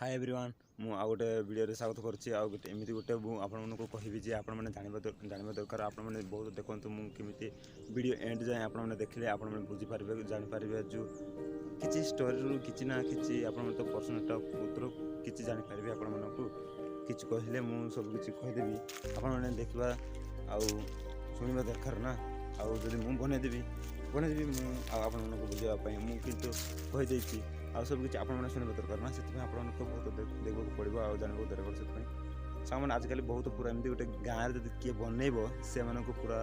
Hi everyone मु आ गोटे video रे स्वागत करछि आ गोटे एमिति गोटे मु आपन मनकु कहिबि जे आपन माने जानिबा दरकार आपन माने बहुत देखंतु मु केमिति वीडियो एंड जाय आपन माने देखले आपन माने बुझी पारबे जानि पारबे जो किछि स्टोरी रु किछि ना किछि आपन माने तो पर्सनल टॉक उतर किछि जानि पारबे आपन मनकु किछि कहिले मु सब किछि कहि देबी आपन माने देखबा आ सुनिबा दरकार ना आ जदि मु बने देबी मु आपन मनकु बुझाबा पई मु किंतु कहि देछि आ सब किसी आप शुणा दरकार ना से आपको बहुत देखा पड़ो आ जानवा दरकार से सामान आजिकल बहुत पूरा एमती गोटे गाँव में किए बनइब से पूरा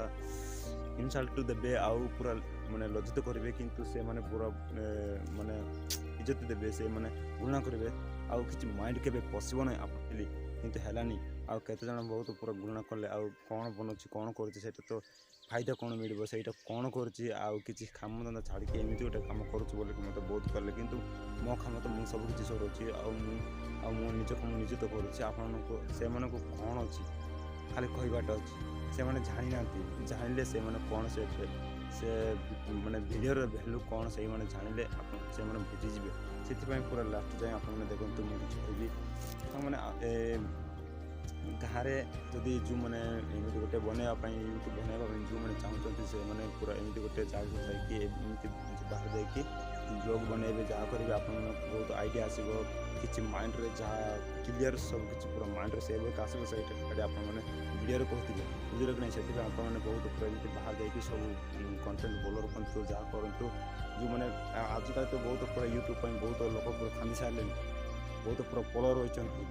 इनसल्ट देवे आउ पूरा माने लज्जित करेंगे किंतु से माने पूरा माने इज्जत देवे से माने घृणा करेंगे आउ कि माइंड के पशब ना आपली किंतु हैलानी आउ केते जन बहुत पूरा घृणा कले आउ कौन बनाऊँ कौन कर तो फायदा कौन मिल से कौन कर काम धंदा छाड़ी एमती गोटे कम करुँच बोल मत बहुत कले कि मो काम तो मुझे सब किसी सरोची निज काम निजे तो करुँच आपण से कौन अच्छी खाली कहबाट अच्छी से मैंने जानी ना जानले से मैंने कौन से माने वीडियो वैल्यू कौन से मैंने जानले से मैंने बुझीजे से पूरा लास्ट जाए आपने देखते मुझे कहि मैंने गाँव जदि जो मैंने एमती गोटे बनवाई यूट्यूब बनवाई जो मैंने चाहते से मैंने पूरा एमती गोटे जगह जाकि बाहर जाकि ब्लॉग बनइबे जहाँ करेंगे आप बहुत आइडिया आसो कि माइंड रे जहाँ क्लीयर सब किसी पूरा माइंड रे सेव आसो से वीडियो कहते बुझे कि नहीं से आपने बहुत पूरा एमती बाहर जाकि सब कंटेंट फॉलो रखु जहाँ करूँ जो मैंने आजकल तो बहुत पूरा यूट्यूब बहुत लोग पूरा खानी सारे बहुत पूरा फॉलोअर रही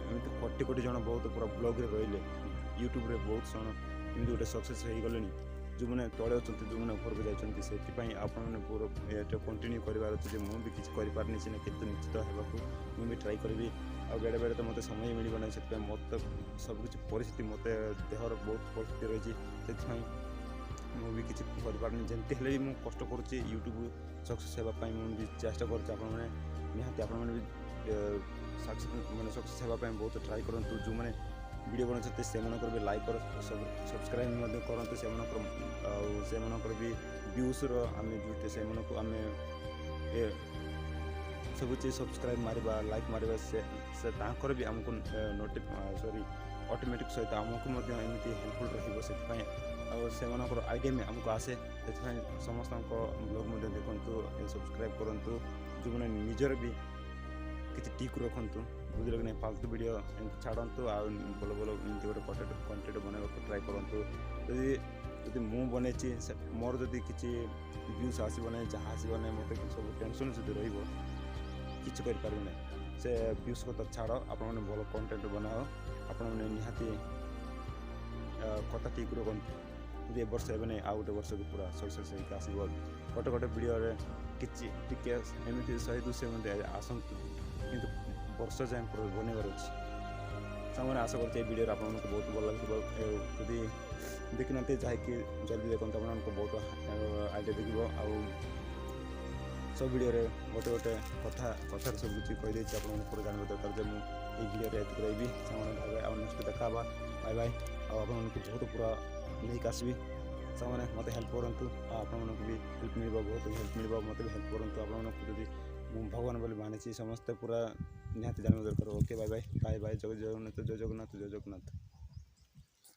एमती कोटी कोटी जन बहुत पूरा ब्लॉग रे रहिले यूट्यूब रे बहुत जन एमती गोटे सक्सेस हो गले जो मैंने तले अच्छा जो मैंने घर को जाती से आपने पूरा ये कंटिन्यू करार अच्छे मुझे भी किसी करें सीना के निश्चित होगा मुझे ट्राए करी आ बेड़े बेड़े तो मत समय मिलना से मत सब किसी परिस्थिति मत देहर बहुत परिस्थिति रही से मुझे किसी करें जमती भी मुझे कष्ट करुच्ची यूट्यूब सक्सेस होगापी मुझे चेष्टा करें निहाती आपने भी मैंने सक्सेस होगापी बहुत ट्राए करूँ जो मैंने वीडियो बनाते से भी लाइक कर सब्सक्राइब करते से भी व्यूज आम जो से आम सब चीज सब्सक्राइब मारिबा लाइक मारिबा से तांकर भी आमको सॉरी ऑटोमेटिक सहित आमको एमती हेल्पफुल रही से आइडिया में आमको आसे समस्त ब्लॉग देखु सब्सक्राइब करूँ जो मैंने निजर भी किसी टिक रखु बुझे कि नहीं फालतू वीडियो छाड़ू आ भल भल एमती गोटे कंटेंट बनवाक ट्राए करूँ जदि मुझे बनई मोर जदि किसी व्यूज आसो ना जहाँ आसो ना मत सब टेंशन जब रही कि से व्यूज को तो छाड़ आप भल कंटेंट बनाओ आपण निहाती कथा ठीक रखु यदि वर्ष है आउ गोटे वर्ष को पूरा सक्सेस आसो गोटे गोटे वीडियो किसी एमती 100-200 आसतु कि वर्ष जाए बनइबार अच्छे सामने आशा करते वीडियो आपको बहुत भल लगे जदि देखी ना जहाँकि जल्दी देखते आपको बहुत आइडिया देखो आ सब वीडियो गोटे गोटे कथार सब किसी कहीदे पूरा जानवा दरकार जो मुझे वीडियो एत रही सामने भाई नेक्स्ट देखा बाय बाय आपको बहुत पूरा नहीं आसबि सामने मत हेल्प करूँ आपको भी हेल्प मिल बहुत हेल्प मिल मत भी हेल्प करूँ आपको जब भगवान बोली मानी समस्ते पूरा निहाती जानवा दरकार okay bye bye bye bye जय जगन्नाथ जय जगन्नाथ जय जगन्नाथ।